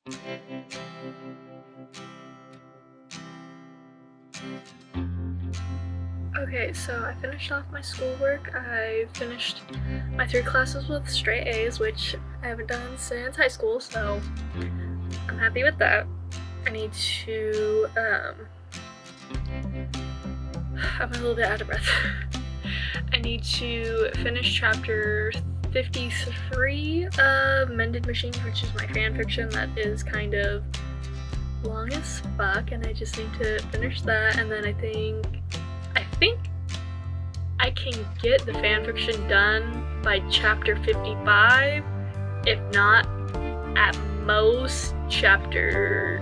Okay, so I finished off my schoolwork. I finished my 3 classes with straight A's, which I haven't done since high school, so I'm happy with that. I need to, I'm a little bit out of breath. I need to finish chapter 53 of Mended Machines, which is my fan fiction that is kind of long as fuck, and I just need to finish that, and then I think I can get the fanfiction done by chapter 55, if not, at most, chapter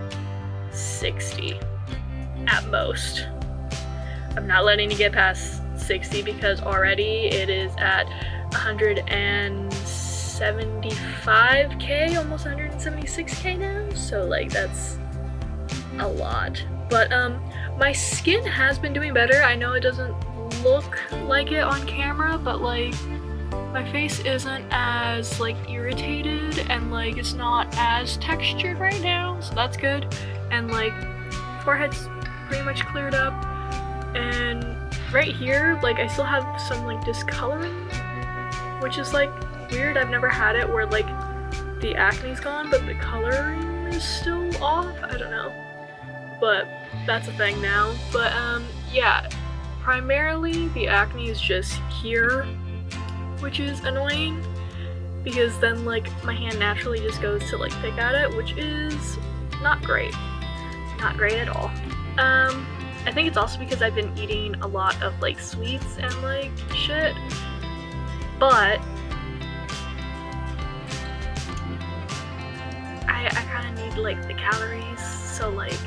60. At most. I'm not letting it get past 60 because already it is at 175k, almost 176k now, so like that's a lot. But my skin has been doing better. I know it doesn't look like it on camera, but like my face isn't as like irritated and like it's not as textured right now, so that's good. And like forehead's pretty much cleared up, and right here like I still have some like discoloring, which is like weird. I've never had it where like the acne's gone but the coloring is still off. I don't know, but that's a thing now. But yeah, primarily the acne is just here, which is annoying because then like my hand naturally just goes to like pick at it, which is not great. Not great at all. I think it's also because I've been eating a lot of like sweets and like shit, but I kind of need like the calories, so like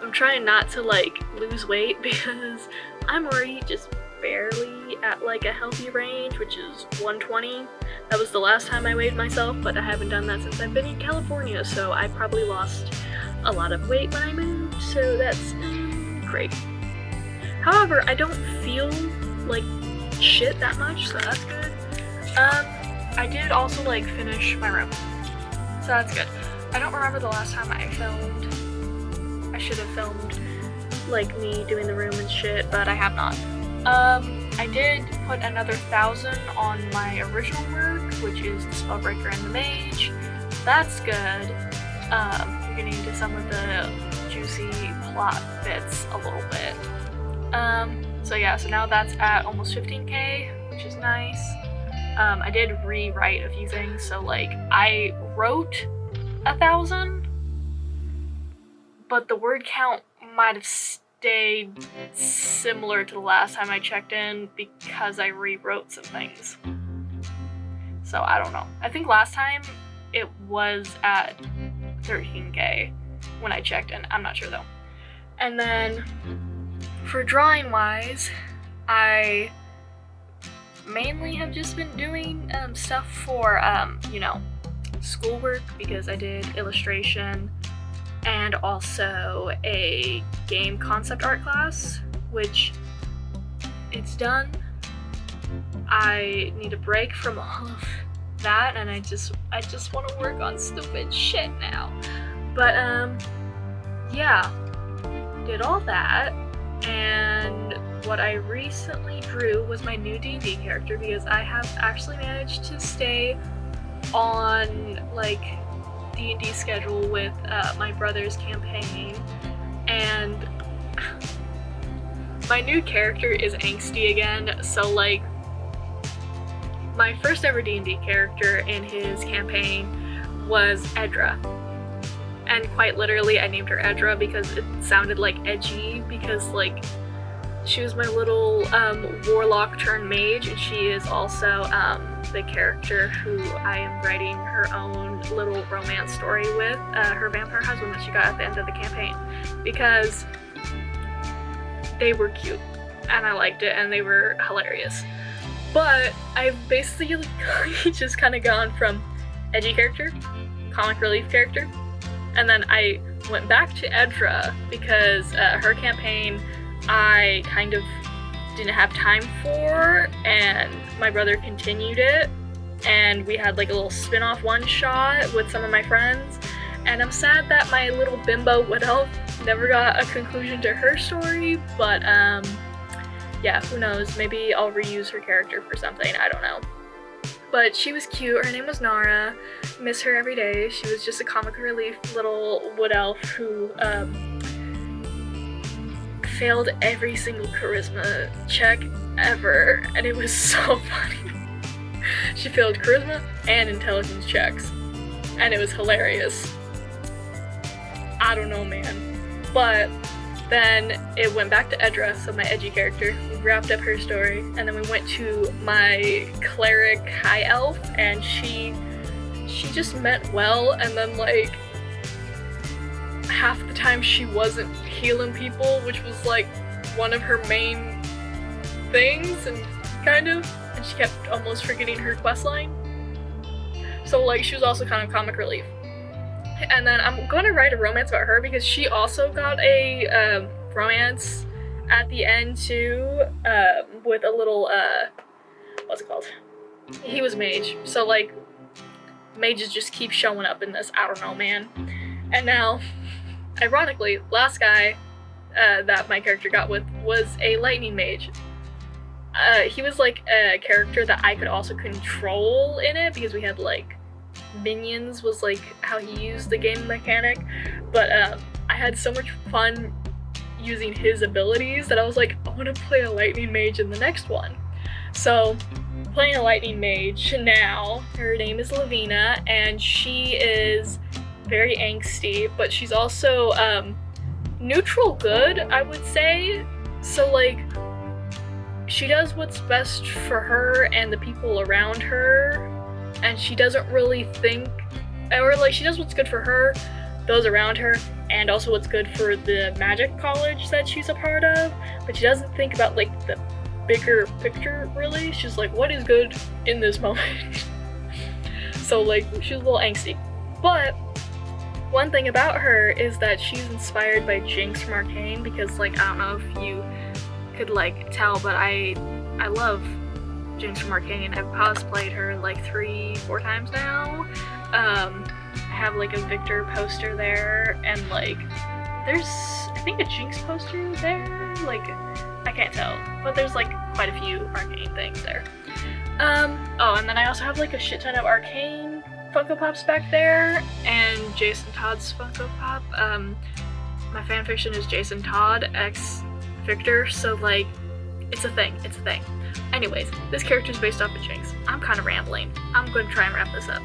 I'm trying not to like lose weight because I'm already just barely at like a healthy range, which is 120. That was the last time I weighed myself, but I haven't done that since I've been in California, so I probably lost a lot of weight when I moved, so that's great. However, I don't feel like shit that much, so that's good. I did also like finish my room, so that's good. I don't remember the last time I filmed. I should have filmed like me doing the room and shit, but I have not. I did put another 1,000 on my original work, which is the Spellbreaker and the Mage. That's good. We're getting into some of the juicy plot bits a little bit. So yeah, so now that's at almost 15k, which is nice. I did rewrite a few things, so like I wrote 1,000, but the word count might have stayed similar to the last time I checked in because I rewrote some things. So I don't know. I think last time it was at 13k when I checked in. I'm not sure though. And then for drawing wise, I mainly have just been doing stuff for you know, schoolwork, because I did illustration and also a game concept art class, which it's done. I need a break from all of that, and I just want to work on stupid shit now. But yeah, did all that, and what I recently drew was my new D&D character, because I have actually managed to stay on like D&D schedule with my brother's campaign, and my new character is angsty again. So like my first ever D&D character in his campaign was Edra, and quite literally I named her Edra because it sounded like edgy, because like she was my little warlock turned mage, and she is also the character who I am writing her own little romance story with, her vampire husband that she got at the end of the campaign, because they were cute and I liked it and they were hilarious. But I've basically just kind of gone from edgy character, comic relief character, and then I went back to Edra because her campaign I kind of didn't have time for, and my brother continued it, and we had like a little spin-off one-shot with some of my friends, And I'm sad that my little bimbo wood elf never got a conclusion to her story, but yeah, who knows, maybe I'll reuse her character for something, I don't know. But she was cute, her name was Nara, miss her every day. She was just a comic relief little wood elf who failed every single charisma check ever, and it was so funny. She failed charisma and intelligence checks, and it was hilarious. I don't know, man. But then it went back to Edra, so my edgy character. We wrapped up her story, and then we went to my cleric high elf, and she just meant well, and then like half the time she wasn't healing people, which was like one of her main things, and she kept almost forgetting her questline. So like she was also kind of comic relief. And then I'm going to write a romance about her because she also got a romance at the end too, with a little, what's it called? He was mage. So like, mages just keep showing up in this, I don't know, man. And now, ironically, last guy that my character got with was a lightning mage. He was like a character that I could also control in it because we had like minions was like how he used the game mechanic, but I had so much fun using his abilities that I was like, I want to play a lightning mage in the next one. So playing a lightning mage now, her name is Lavina, and she is very angsty, but she's also neutral good, I would say. So like she does what's best for her and the people around her, and she doesn't really think, or like she does what's good for her, those around her, and also what's good for the magic college that she's a part of, but she doesn't think about like the bigger picture really. She's like, what is good in this moment? So like she's a little angsty. But one thing about her is that she's inspired by Jinx from Arcane, because like, I don't know if you could like tell, but I love Jinx from Arcane. I've cosplayed her like 3-4 times now. I have like a Victor poster there, and like there's I think a Jinx poster there, like I can't tell, but there's like quite a few Arcane things there. Oh, and then I also have like a shit ton of Arcane Funko Pops back there, and Jason Todd's Funko Pop. My fanfiction is Jason Todd x Victor, so like it's a thing. Anyways, this character is based off of Jinx. I'm kind of rambling. I'm going to try and wrap this up.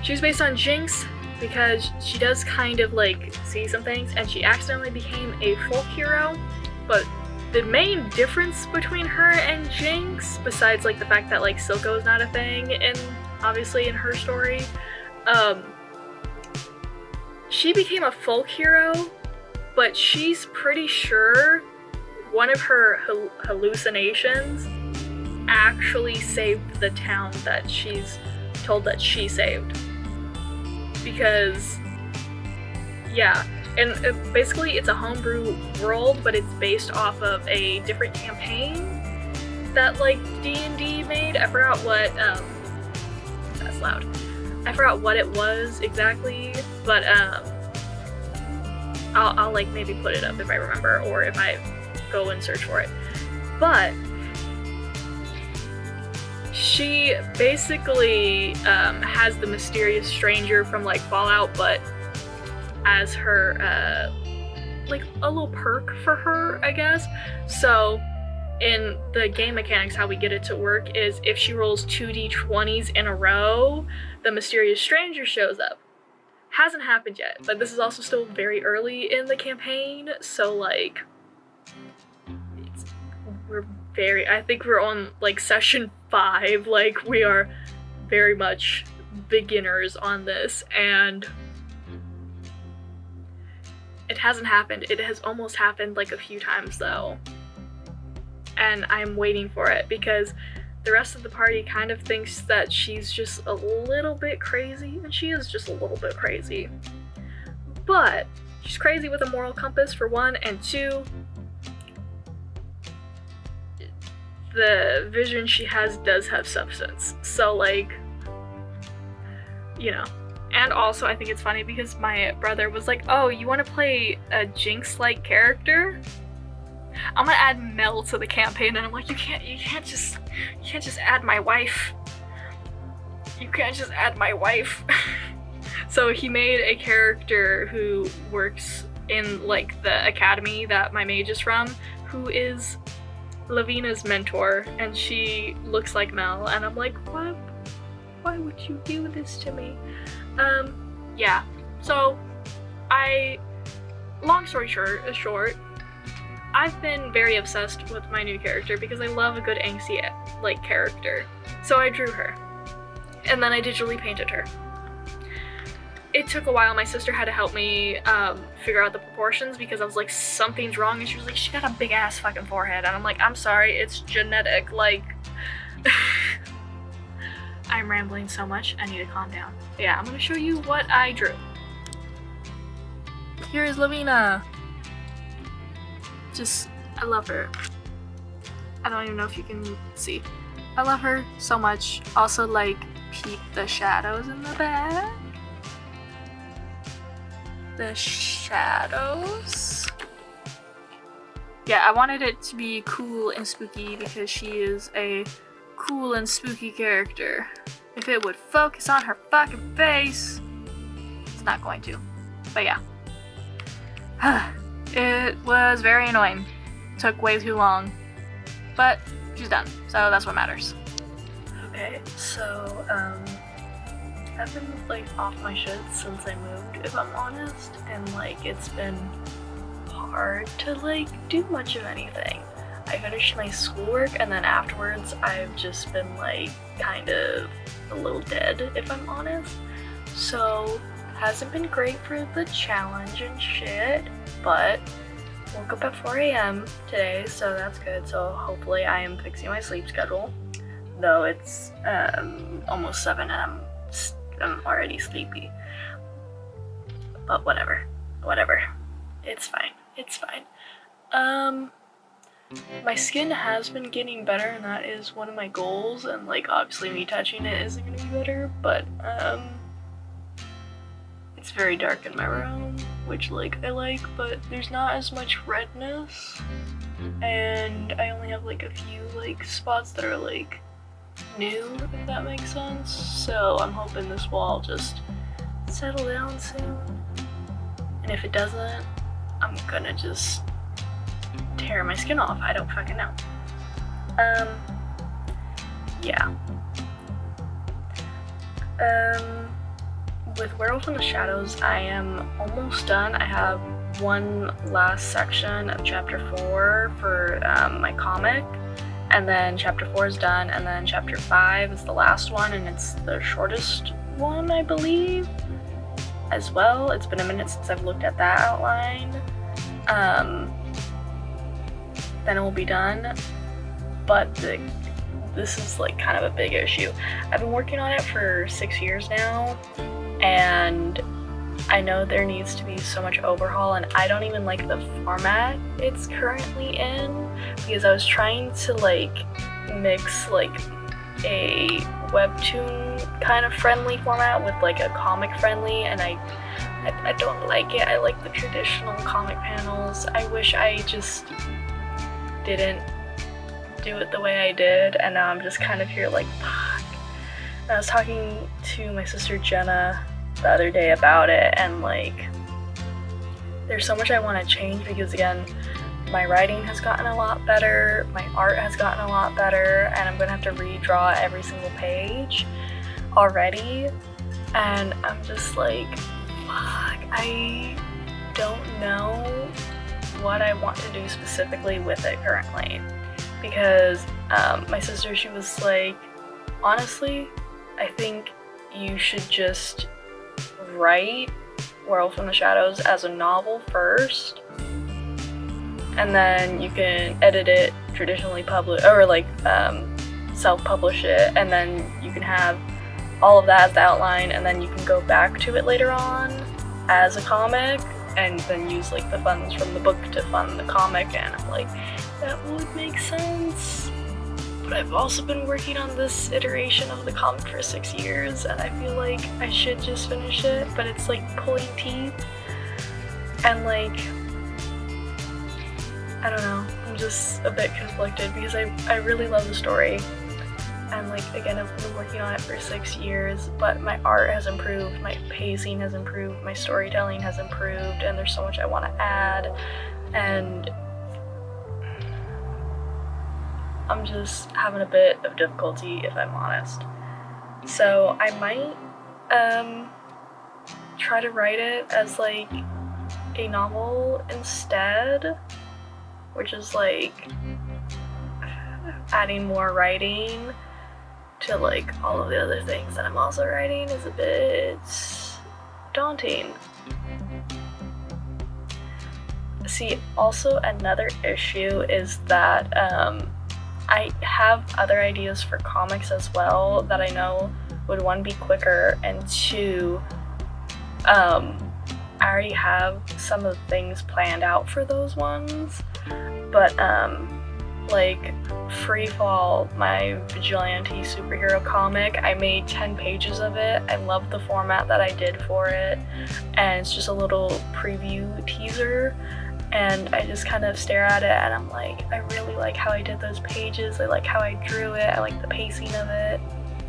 She was based on Jinx because she does kind of like see some things, and she accidentally became a folk hero. But the main difference between her and Jinx, besides like the fact that like Silco is not a thing, and obviously in her story, she became a folk hero, but she's pretty sure one of her hallucinations actually saved the town that she's told that she saved. Because, yeah, and basically it's a homebrew world, but it's based off of a different campaign that like D&D made. I forgot what, that's loud. I forgot what it was exactly, but I'll like maybe put it up if I remember, or if I go and search for it. But she basically has the mysterious stranger from like Fallout, but as her like a little perk for her, I guess. So in the game mechanics, how we get it to work is if she rolls 2d20s in a row, the mysterious stranger shows up. Hasn't happened yet, but this is also still very early in the campaign, so like I think we're on like session 5, like we are very much beginners on this, and it hasn't happened. It has almost happened like a few times though, and I'm waiting for it because the rest of the party kind of thinks that she's just a little bit crazy, and she is just a little bit crazy. But she's crazy with a moral compass for one, and two, the vision she has does have substance. So like, you know, And also, I think it's funny because my brother was like, oh, you want to play a Jinx-like character? I'm gonna add Mel to the campaign, and I'm like, you can't just add my wife. You can't just add my wife. So he made a character who works in like the academy that my mage is from, who is Lavina's mentor, and she looks like Mel, and I'm like, what? Why would you do this to me? Yeah. So long story short, I've been very obsessed with my new character because I love a good angsty like character. So I drew her, and then I digitally painted her. It took a while. My sister had to help me figure out the proportions because I was like, something's wrong, and she was like, she got a big ass fucking forehead, and I'm like, I'm sorry, it's genetic, like. I'm rambling so much, I need to calm down. Yeah, I'm gonna show you what I drew. Here is Lavina. I love her. I don't even know if you can see. I love her so much. Also, like, peep the shadows in the back. The shadows. Yeah, I wanted it to be cool and spooky because she is a cool and spooky character. If it would focus on her fucking face. It's not going to. But yeah. It was very annoying. Took way too long. But she's done, so that's what matters. Okay, so I've been like off my shit since I moved, if I'm honest, and like it's been hard to like do much of anything. I finished my schoolwork, and then afterwards I've just been like kind of a little dead, if I'm honest. So hasn't been great for the challenge and shit, but woke up at 4 a.m. today, so that's good. So hopefully I am fixing my sleep schedule, though it's almost 7 and I'm already sleepy. But whatever. It's fine. My skin has been getting better, and that is one of my goals, and like obviously me touching it isn't gonna be better, but it's very dark in my room, which like I like, but there's not as much redness, and I only have like a few like spots that are like new, if that makes sense. So I'm hoping this will all just settle down soon, and if it doesn't, I'm gonna just tear my skin off. I don't fucking know. Yeah. With Werewolf in the Shadows, I am almost done. I have one last section of chapter 4 for my comic, and then chapter 4 is done, and then chapter 5 is the last one, and it's the shortest one, I believe, as well. It's been a minute since I've looked at that outline. Then it will be done, but this is like kind of a big issue. I've been working on it for 6 years now, and I know there needs to be so much overhaul, and I don't even like the format it's currently in, because I was trying to like mix like a webtoon kind of friendly format with like a comic friendly, and I don't like it. I like the traditional comic panels. I wish I just didn't do it the way I did, and now I'm just kind of here like, fuck. And I was talking to my sister Jenna the other day about it, and like there's so much I want to change, because again, my writing has gotten a lot better, my art has gotten a lot better, and I'm gonna have to redraw every single page already, and I'm just like, fuck, I don't know what I want to do specifically with it currently, because my sister, she was like, honestly, I think you should just write Werewolf in the Shadows as a novel first, and then you can edit it, traditionally publish, or like self-publish it, and then you can have all of that as the outline, and then you can go back to it later on as a comic, and then use like the funds from the book to fund the comic. And I'm like, that would make sense, But I've also been working on this iteration of the comic for 6 years, and I feel like I should just finish it, but it's like pulling teeth. And like, I don't know, I'm just a bit conflicted because I really love the story. And like, again, I've been working on it for 6 years, but my art has improved, my pacing has improved, my storytelling has improved, and there's so much I want to add. And I'm just having a bit of difficulty, if I'm honest. So I might try to write it as like a novel instead, which is like adding more writing to like all of the other things that I'm also writing is a bit daunting. See, also another issue is that I have other ideas for comics as well that I know would, one, be quicker, and two, I already have some of the things planned out for those ones. But like Free Fall, my vigilante superhero comic, I made 10 pages of it. I love the format that I did for it, and it's just a little preview teaser, and I just kind of stare at it and I'm like, I really like how I did those pages, I like how I drew it, I like the pacing of it,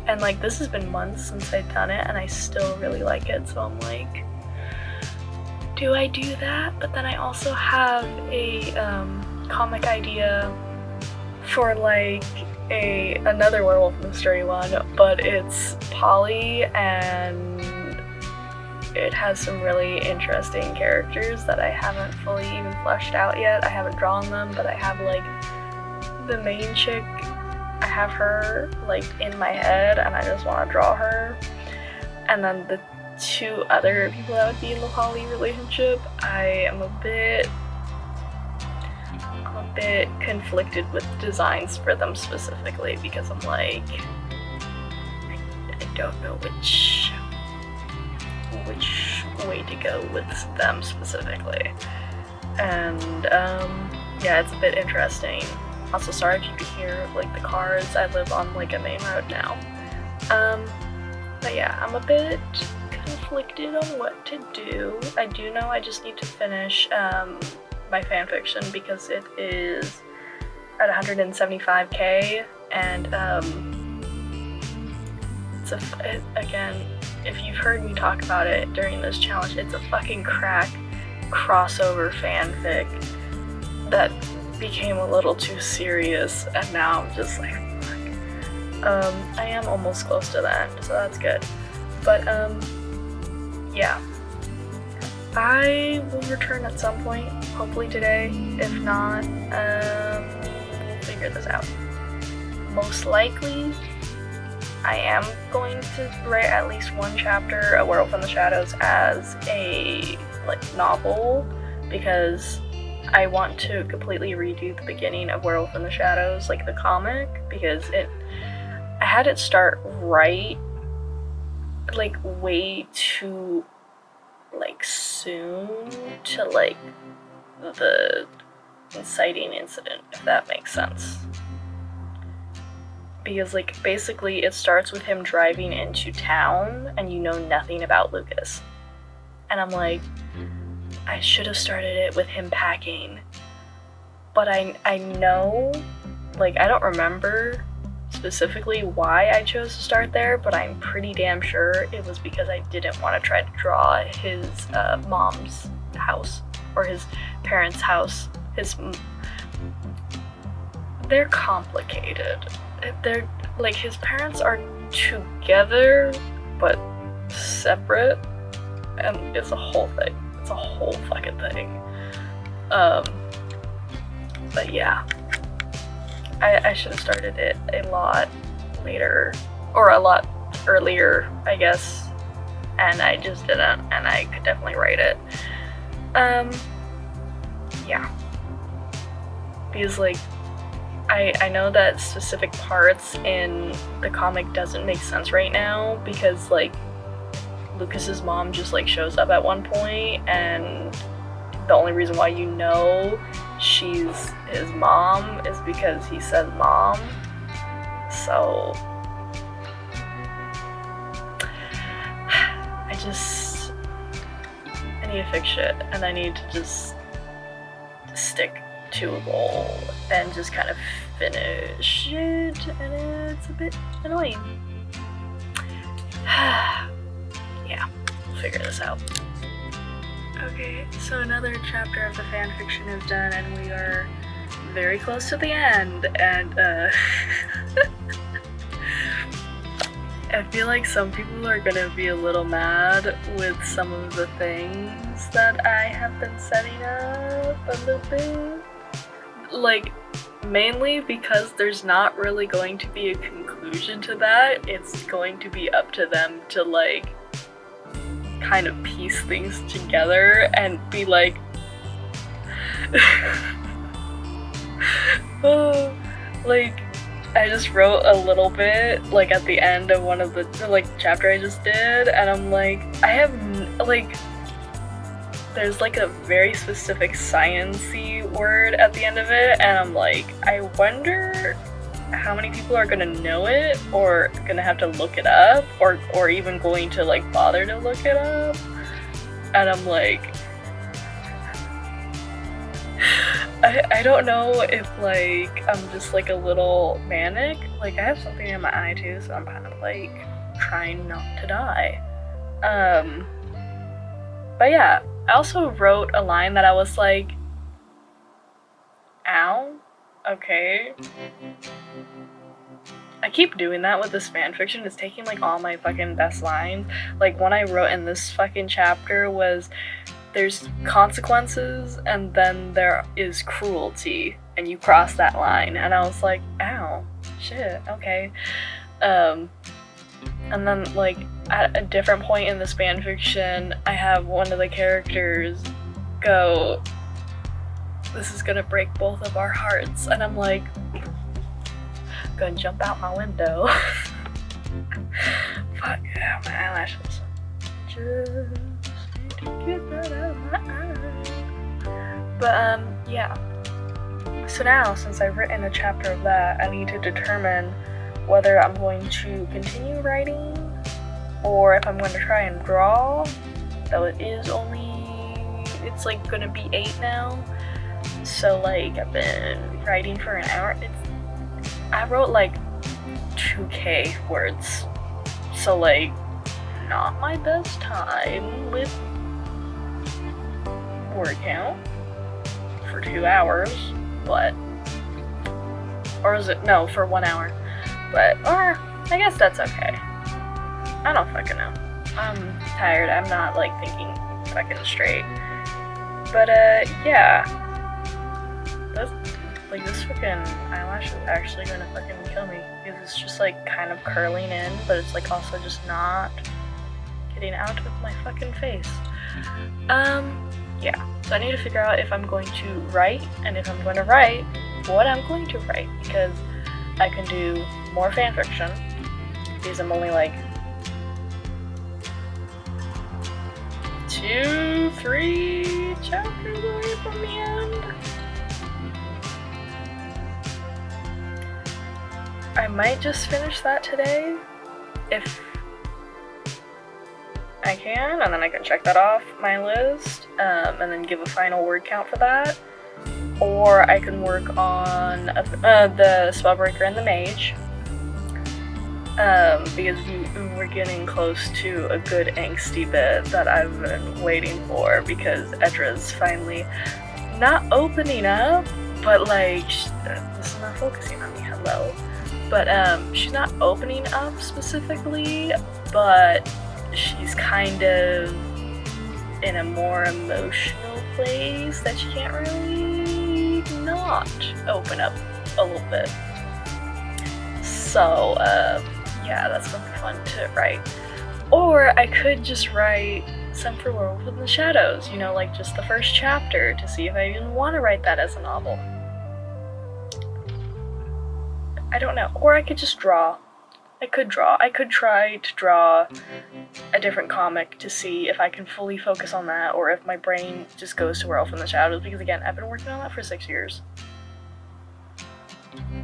and like this has been months since I've done it and I still really like it, so I'm like, do I do that? But then I also have a comic idea for like another werewolf mystery one, but it's poly and it has some really interesting characters that I haven't fully even fleshed out yet. I haven't drawn them, but I have like the main chick, I have her like in my head and I just want to draw her. And then the two other people that would be in the poly relationship, I'm a bit conflicted with designs for them specifically because I'm like, I don't know which way to go with them specifically. And yeah, it's a bit interesting. Also, sorry if you can hear like the cars. I live on like a main road now. But yeah, I'm a bit conflicted on what to do. I do know I just need to finish my fanfiction because it is at 175k, and again, if you've heard me talk about it during this challenge, it's a fucking crack crossover fanfic that became a little too serious, and now I'm just like, fuck. I am almost close to the end, so that's good. But yeah, I will return at some point, hopefully today. If not, we'll figure this out. Most likely, I am going to write at least one chapter, A Werewolf in the Shadows, as a like novel, because I want to completely redo the beginning of Werewolf in the Shadows, like the comic, because I had it start right, like way too like soon to like the inciting incident, if that makes sense. Because like basically it starts with him driving into town and you know nothing about Lucas. And I'm like, I should have started it with him packing. But I know, like I don't remember specifically why I chose to start there, but I'm pretty damn sure it was because I didn't want to try to draw his mom's house or his parents' house. They're complicated. They're like, his parents are together but separate, and it's a whole thing. It's a whole fucking thing. But yeah, I should have started it a lot later, or a lot earlier, I guess, and I just didn't, and I could definitely write it. Yeah, because like I know that specific parts in the comic doesn't make sense right now, because like Lucas's mom just like shows up at one point, and the only reason why you know she's his mom is because he said mom, So I need to fix shit, and I need to just stick to a goal and just kind of finish it, and it's a bit annoying. Yeah, we'll figure this out. Okay, so another chapter of the fanfiction is done, and we are very close to the end, and I feel like some people are gonna be a little mad with some of the things that I have been setting up a little bit. Like, mainly because there's not really going to be a conclusion to that. It's going to be up to them to, like, kind of piece things together and be like, oh, like, I just wrote a little bit, like, at the end of one of the, like, chapter I just did, and I'm like, I have, like, there's, like, a very specific science-y word at the end of it, and I'm like, I wonder how many people are gonna know it, or gonna have to look it up, or even going to, like, bother to look it up, and I'm like, I don't know if, like, I'm just, like, a little manic. Like, I have something in my eye, too, so I'm kind of, like, trying not to die. But yeah, I also wrote a line that I was like, ow, okay. I keep doing that with this fanfiction. It's taking, like, all my fucking best lines. Like, one I wrote in this fucking chapter was, there's consequences, and then there is cruelty, and you cross that line, and I was like, ow, shit, okay. And then, like, at a different point in this fanfiction, I have one of the characters go, this is gonna break both of our hearts, and I'm like, gonna jump out my window. Fuck yeah, my eyelashes. Just get that out of my eye. But yeah. So now, since I've written a chapter of that, I need to determine whether I'm going to continue writing or if I'm going to try and draw. Though it is only, it's like gonna be 8 now. So like I've been writing for an hour. I wrote like 2K words. So like not my best time with word count for 2 hours, but, or is it, no, for 1 hour, but, or, I guess that's okay. I don't fucking know. I'm tired, I'm not, like, thinking fucking straight. But, yeah. That's, like, this fucking eyelash is actually gonna fucking kill me, because it's just, like, kind of curling in, but it's, like, also just not getting out of my fucking face. Yeah, so I need to figure out if I'm going to write, and if I'm going to write, what I'm going to write, because I can do more fanfiction, because I'm only like 2-3 chapters away from the end. I might just finish that today, if I can, and then I can check that off my list, and then give a final word count for that. Or I can work on the Spellbreaker and the Mage, because we're getting close to a good angsty bit that I've been waiting for, because Edra's finally not opening up, but like, this is not focusing on me, hello. But she's not opening up specifically, but she's kind of in a more emotional place that she can't really not open up a little bit. So, yeah, that's gonna be fun to write. Or I could just write some for Werewolf in the Shadows, you know, like just the first chapter, to see if I even want to write that as a novel. I don't know. Or I could just draw. I could try to draw a different comic to see if I can fully focus on that, or if my brain just goes to Werewolf in the Shadows, because again, I've been working on that for 6 years.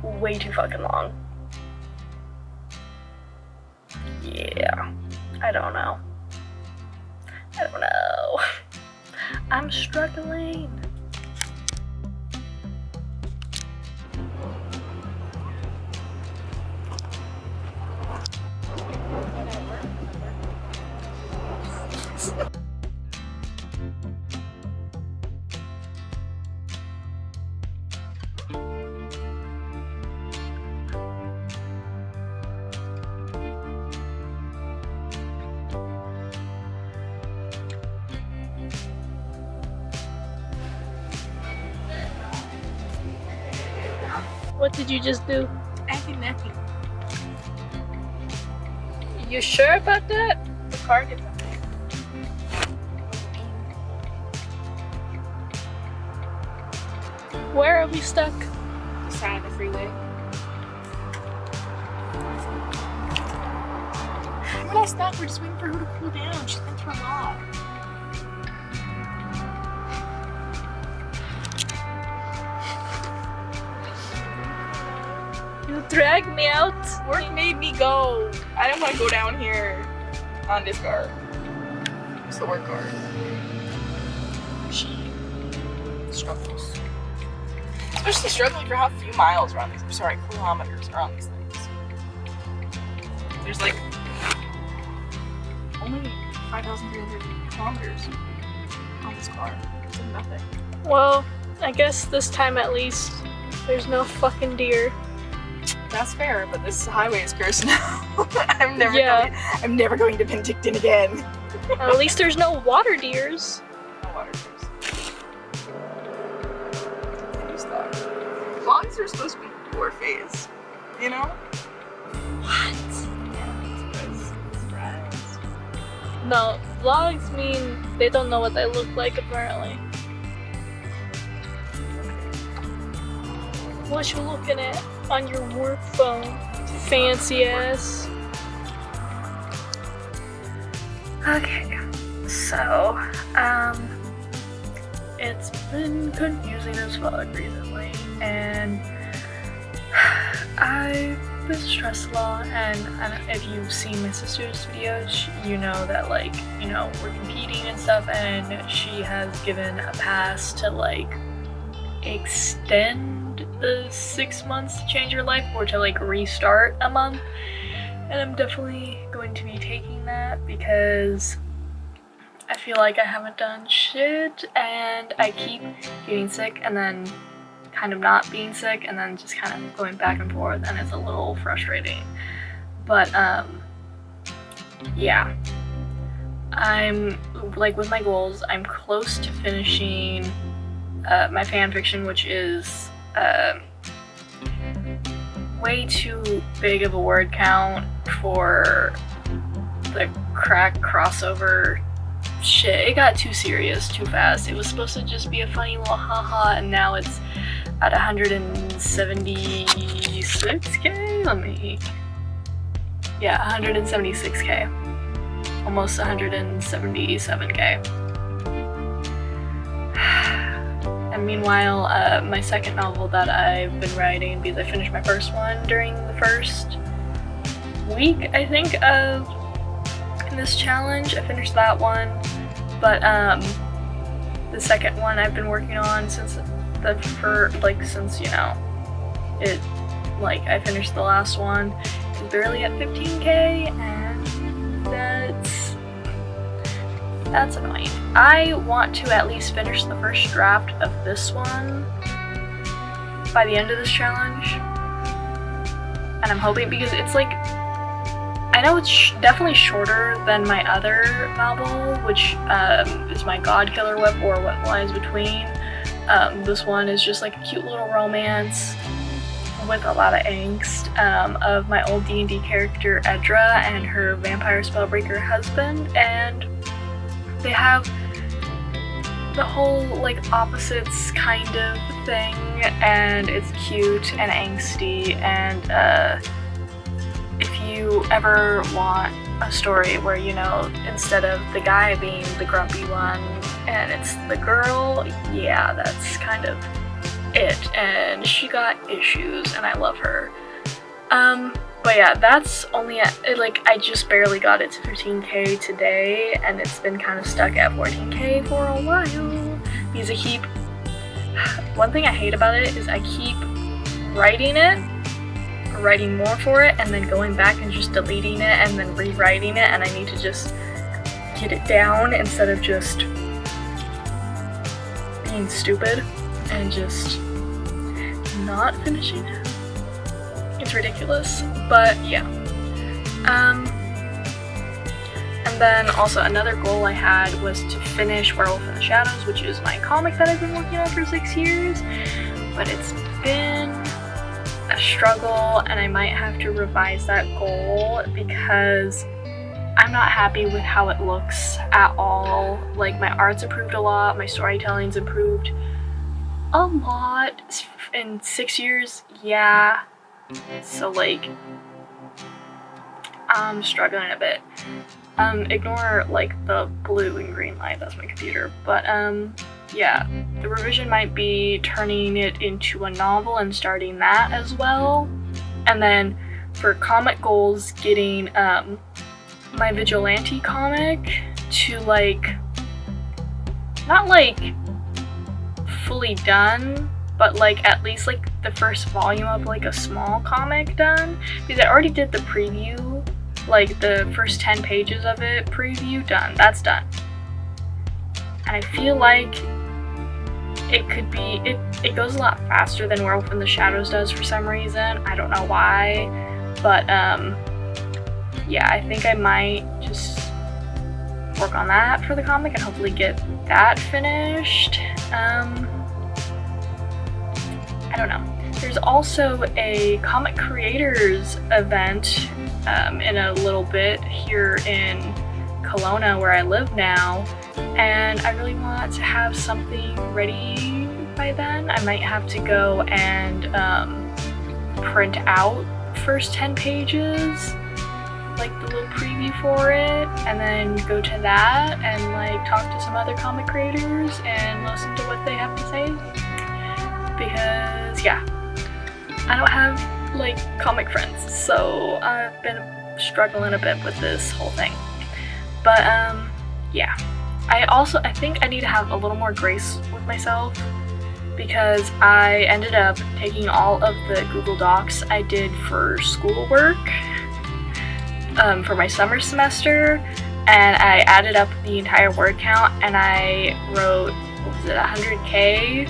Way too fucking long. Yeah, I don't know. I'm struggling. What did you just do? I did nothing. You sure about that? The car did something. Where are we stuck? The side of the freeway. We're not stuck, we're just waiting for her to cool down. She's been through a lot. You dragged me out. Work made me go. I didn't want to go down here on this car. It's the work car. She struggles. Especially struggling for how few miles are on these, kilometers are on these things. There's like only 5,300 kilometers on this car. It's like nothing. Well, I guess this time at least there's no fucking deer. That's fair, but this highway is cursed now. I'm never going to Penticton again. At least there's no water deers. No water deers. Use that. Vlogs are supposed to be 4-phase, you know? What? Yeah, surprise. No, vlogs mean they don't know what they look like apparently. What you looking at on your work phone? Fancy ass. Okay, so, it's been confusing as fuck recently, and I've been stressed a lot, and if you've seen my sister's videos, you know that, like, you know, we're competing and stuff, and she has given a pass to, like, extend the 6 months to change your life, or to, like, restart a month. And I'm definitely going to be taking that because I feel like I haven't done shit, and I keep getting sick and then kind of not being sick and then just kind of going back and forth, and it's a little frustrating. But yeah, I'm like, with my goals, I'm close to finishing my fan fiction, which is way too big of a word count for the crack crossover shit. It got too serious too fast. It was supposed to just be a funny little haha, and now it's at 176k. Yeah, 176k. Almost 177k. And meanwhile, my second novel that I've been writing, because I finished my first one during the first week, I think, of this challenge. I finished that one, but the second one I've been working on since since, you know, I finished the last one. It's barely at 15k, and that's annoying. I want to at least finish the first draft of this one by the end of this challenge, and I'm hoping, because it's like, I know it's definitely shorter than my other novel, which is my God Killer Web, or What Lies Between. This one is just like a cute little romance with a lot of angst of my old D&D character Edra and her vampire spellbreaker husband, and they have the whole, like, opposites kind of thing, and it's cute and angsty. And if you ever want a story where, you know, instead of the guy being the grumpy one and it's the girl, yeah, that's kind of it. And she got issues, and I love her. But yeah, that's only at, like, I just barely got it to 15K today, and it's been kind of stuck at 14K for a while. Because I keep, one thing I hate about it is I keep writing it, or writing more for it, and then going back and just deleting it and then rewriting it, and I need to just get it down instead of just being stupid and just not finishing it. It's ridiculous, but yeah. And then also another goal I had was to finish Werewolf in the Shadows, which is my comic that I've been working on for 6 years, but it's been a struggle, and I might have to revise that goal because I'm not happy with how it looks at all. Like, my art's improved a lot, my storytelling's improved a lot in 6 years, yeah. So like, I'm struggling a bit. Ignore like the blue and green light, that's my computer. But yeah, the revision might be turning it into a novel and starting that as well. And then for comic goals, getting my Vigilante comic to like, not like fully done, but like at least like the first volume of like a small comic done, because I already did the preview, like the first 10 pages of it preview done, that's done. And I feel like it could be, it goes a lot faster than Werewolf in the Shadows does for some reason, I don't know why, but yeah, I think I might just work on that for the comic and hopefully get that finished. I don't know. There's also a comic creators event in a little bit here in Kelowna where I live now, and I really want to have something ready by then. I might have to go and print out first 10 pages, like the little preview for it, and then go to that and like talk to some other comic creators and listen to what they have to say. Because yeah, I don't have like comic friends, so I've been struggling a bit with this whole thing. But yeah, I think I need to have a little more grace with myself, because I ended up taking all of the Google Docs I did for schoolwork for my summer semester, and I added up the entire word count, and I wrote, what was it, 100K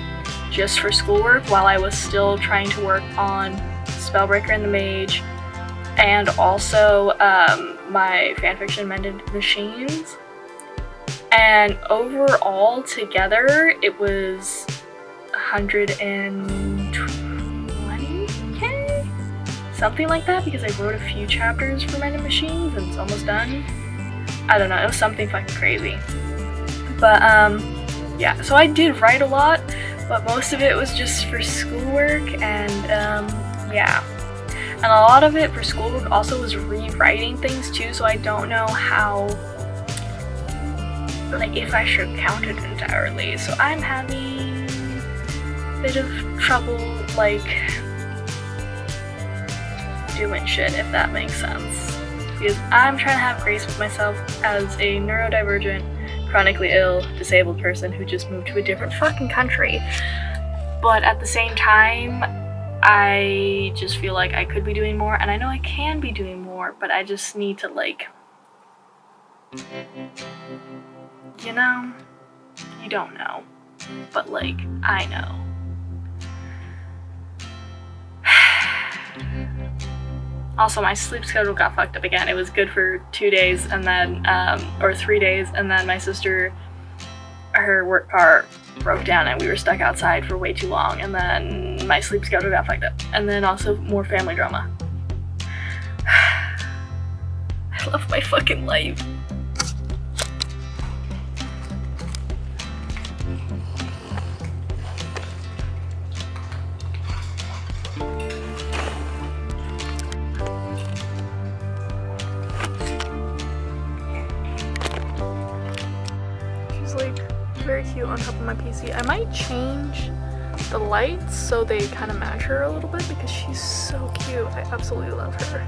just for schoolwork while I was still trying to work on Spellbreaker and the Mage, and also my fanfiction Mended Machines. And overall together it was 120K? Something like that, because I wrote a few chapters for Mended Machines and it's almost done. I don't know, it was something fucking crazy. But yeah, so I did write a lot, but most of it was just for schoolwork, and yeah. And a lot of it for schoolwork also was rewriting things too, so I don't know how, like, if I should count it entirely. So I'm having a bit of trouble, like, doing shit, if that makes sense. Because I'm trying to have grace with myself as a neurodivergent, chronically ill, disabled person who just moved to a different fucking country. But at the same time, I just feel like I could be doing more, and I know I can be doing more, but I just need to, like, you know, you don't know, but like, I know. Also, my sleep schedule got fucked up again. It was good for 2 days, and then, or 3 days, and then my sister, her work car broke down and we were stuck outside for way too long, and then my sleep schedule got fucked up. And then also more family drama. I love my fucking life. Like very cute on top of my PC. I might change the lights so they kind of match her a little bit because she's so cute. I absolutely love her.